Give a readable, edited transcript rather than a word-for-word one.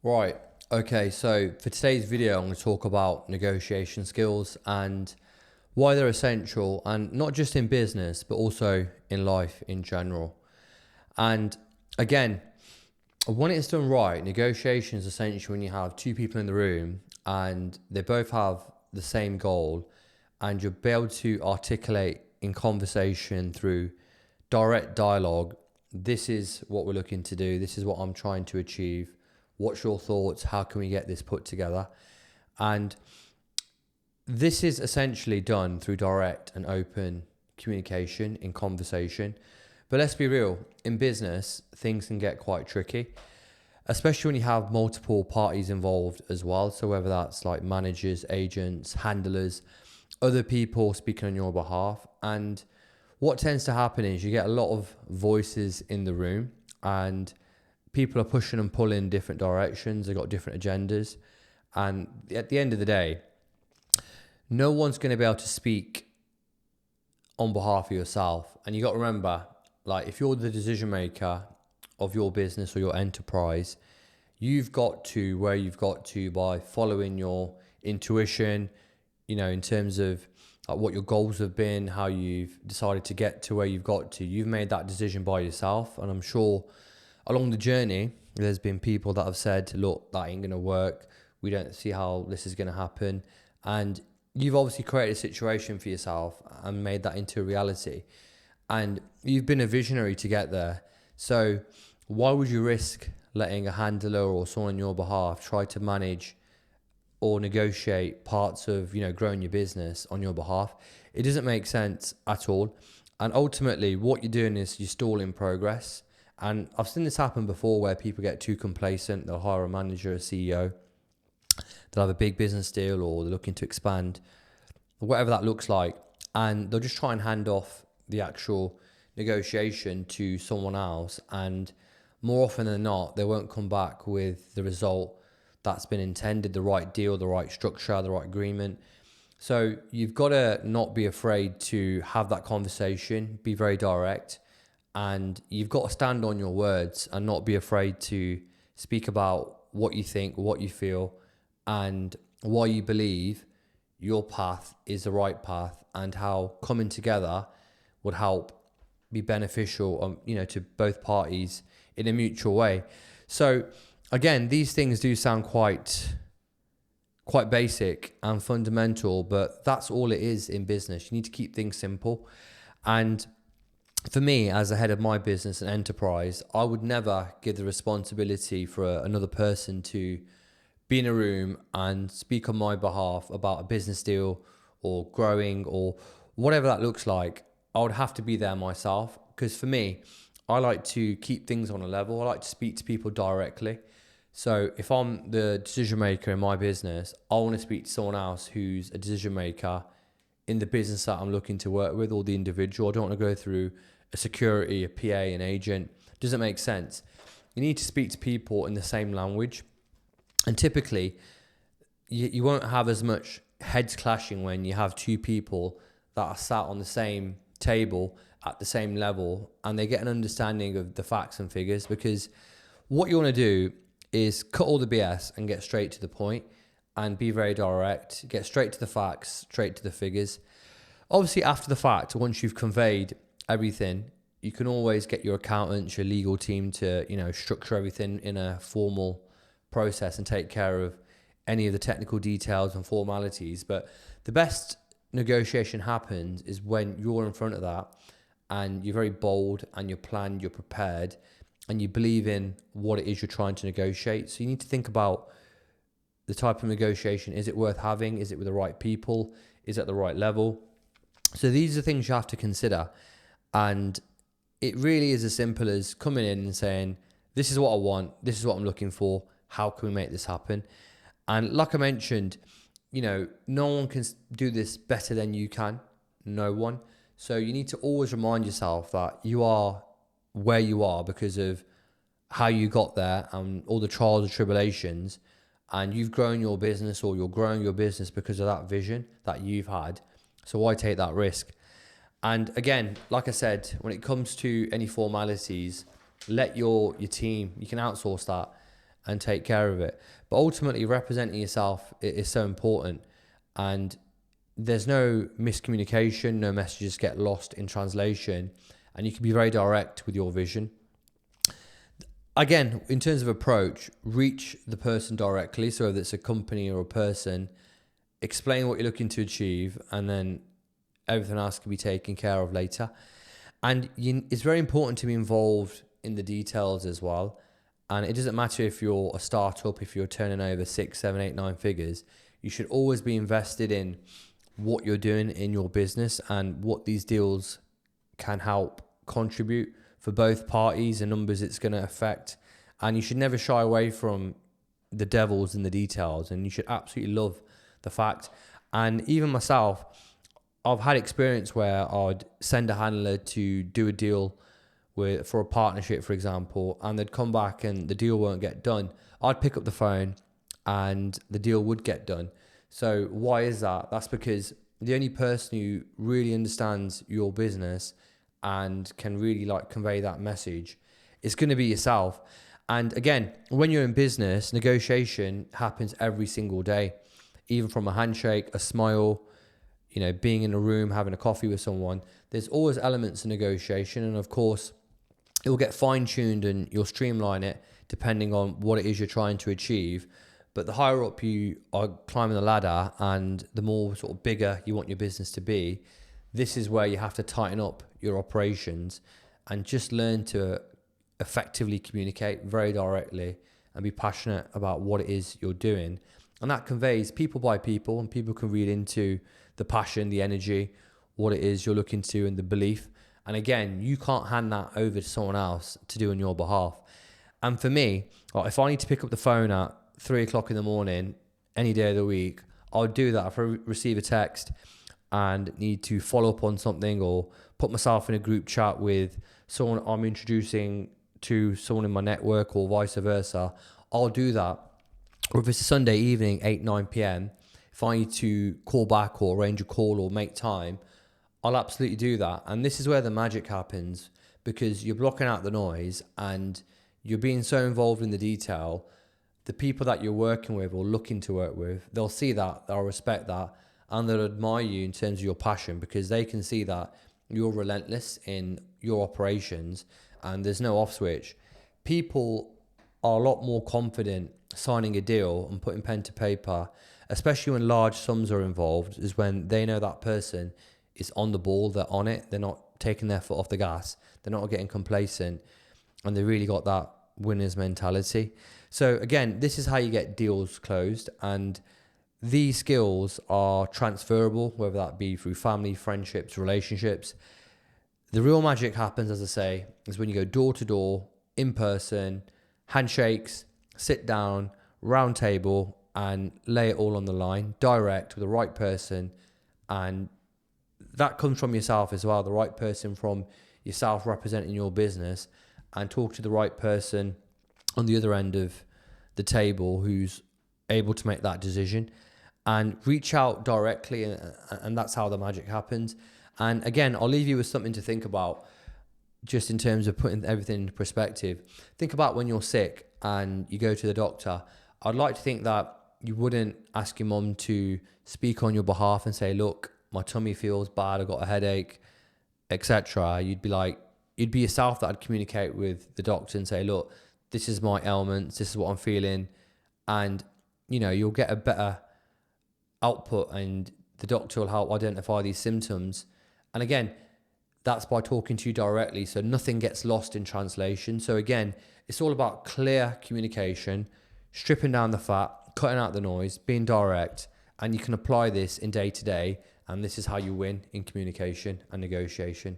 Right. Okay. So for today's video, I'm going to talk about negotiation skills and why they're essential, and not just in business, but also in life in general. And again, when it's done right, negotiation is essentially when you have two people in the room and they both have the same goal, and you'll be able to articulate in conversation through direct dialogue. This is what we're looking to do. This is what I'm trying to achieve. What's your thoughts? How can we get this put together? And this is essentially done through direct and open communication in conversation. But let's be real, in business, things can get quite tricky, especially when you have multiple parties involved as well. So whether that's like managers, agents, handlers, other people speaking on your behalf. And what tends to happen is you get a lot of voices in the room, and people are pushing and pulling different directions. They've got different agendas. And at the end of the day, no one's going to be able to speak on behalf of yourself. And you got to remember, like, if you're the decision maker of your business or your enterprise, you've got to where you've got to by following your intuition, in terms of like what your goals have been, how you've decided to get to where you've got to. You've made that decision by yourself. And I'm sure along the journey, there's been people that have said, look, that ain't going to work. We don't see how this is going to happen. And you've obviously created a situation for yourself and made that into a reality. And you've been a visionary to get there. So why would you risk letting a handler or someone on your behalf try to manage or negotiate parts of, growing your business on your behalf? It doesn't make sense at all. And ultimately, what you're doing is you're stalling progress. And I've seen this happen before where people get too complacent. They'll hire a manager, a CEO. They'll have a big business deal, or they're looking to expand, whatever that looks like. And they'll just try and hand off the actual negotiation to someone else. And more often than not, they won't come back with the result that's been intended, the right deal, the right structure, the right agreement. So you've got to not be afraid to have that conversation, be very direct, and you've got to stand on your words and not be afraid to speak about what you think, what you feel, and why you believe your path is the right path, and how coming together would help be beneficial, to both parties in a mutual way. So again, these things do sound quite basic and fundamental, but that's all it is in business. You need to keep things simple. And for me, as the head of my business and enterprise, I would never give the responsibility for another person to be in a room and speak on my behalf about a business deal or growing or whatever that looks like. I would have to be there myself, because for me, I like to keep things on a level. I like to speak to people directly. So if I'm the decision maker in my business, I want to speak to someone else who's a decision maker in the business that I'm looking to work with, or the individual. I don't want to go through a security, a PA, an agent. It doesn't make sense. You need to speak to people in the same language. And typically, you won't have as much heads clashing when you have two people that are sat on the same table at the same level, and they get an understanding of the facts and figures. Because what you want to do is cut all the BS and get straight to the point and be very direct, get straight to the facts, straight to the figures. Obviously, after the fact, once you've conveyed everything, you can always get your accountants, your legal team to, structure everything in a formal process and take care of any of the technical details and formalities. But the best negotiation happens is when you're in front of that and you're very bold and you're planned, you're prepared, and you believe in what it is you're trying to negotiate. So you need to think about the type of negotiation. Is it worth having? Is it with the right people? Is it at the right level? So these are things you have to consider. And it really is as simple as coming in and saying, this is what I want. This is what I'm looking for. How can we make this happen? And like I mentioned, no one can do this better than you can. No one. So you need to always remind yourself that you are where you are because of how you got there and all the trials and tribulations. And you've grown your business, or you're growing your business because of that vision that you've had. So why take that risk? And again, like I said, when it comes to any formalities, let your team, you can outsource that, and take care of it. But ultimately, representing yourself is so important, and there's no miscommunication, no messages get lost in translation, and you can be very direct with your vision. Again, in terms of approach, reach the person directly. So whether it's a company or a person, explain what you're looking to achieve, and then everything else can be taken care of later. And it's very important to be involved in the details as well. And it doesn't matter if you're a startup, if you're turning over 6, 7, 8, 9 figures, you should always be invested in what you're doing in your business and what these deals can help contribute for both parties, the numbers it's going to affect. And you should never shy away from the devils in the details, and you should absolutely love the fact. And even myself, I've had experience where I'd send a handler to do a deal for a partnership, for example, and they'd come back and the deal won't get done. I'd pick up the phone and the deal would get done. So why is that? That's because the only person who really understands your business and can really convey that message is going to be yourself. And again, when you're in business, negotiation happens every single day, even from a handshake, a smile, being in a room, having a coffee with someone. There's always elements of negotiation. And of course, it will get fine-tuned and you'll streamline it depending on what it is you're trying to achieve. But the higher up you are climbing the ladder and the more sort of bigger you want your business to be, this is where you have to tighten up your operations and just learn to effectively communicate very directly and be passionate about what it is you're doing. And that conveys people by people, and people can read into the passion, the energy, what it is you're looking to, and the belief. And again, you can't hand that over to someone else to do on your behalf. And for me, if I need to pick up the phone at 3 o'clock in the morning, any day of the week, I'll do that. If I receive a text and need to follow up on something or put myself in a group chat with someone I'm introducing to someone in my network or vice versa, I'll do that. Or if it's a Sunday evening, 8, 9 p.m, if I need to call back or arrange a call or make time, I'll absolutely do that. And this is where the magic happens, because you're blocking out the noise and you're being so involved in the detail. The people that you're working with or looking to work with, they'll see that, they'll respect that, and they'll admire you in terms of your passion, because they can see that you're relentless in your operations and there's no off switch. People are a lot more confident signing a deal and putting pen to paper, especially when large sums are involved, is when they know that person is on the ball, they're on it, they're not taking their foot off the gas, they're not getting complacent, and they really got that winner's mentality. So again, this is how you get deals closed, and these skills are transferable, whether that be through family, friendships, relationships. The real magic happens, as I say, is when you go door to door, in person, handshakes, sit down, round table, and lay it all on the line, direct with the right person. And that comes from yourself as well, the right person from yourself representing your business, and talk to the right person on the other end of the table who's able to make that decision, and reach out directly, and that's how the magic happens. And again, I'll leave you with something to think about, just in terms of putting everything into perspective. Think about when you're sick and you go to the doctor. I'd like to think that you wouldn't ask your mum to speak on your behalf and say, look, my tummy feels bad, I've got a headache, etc. You'd be yourself that'd communicate with the doctor and say, look, this is my ailments, this is what I'm feeling. And, you'll get a better output, and the doctor will help identify these symptoms. And again, that's by talking to you directly, so nothing gets lost in translation. So again, it's all about clear communication, stripping down the fat, cutting out the noise, being direct, and you can apply this in day to day, and this is how you win in communication and negotiation.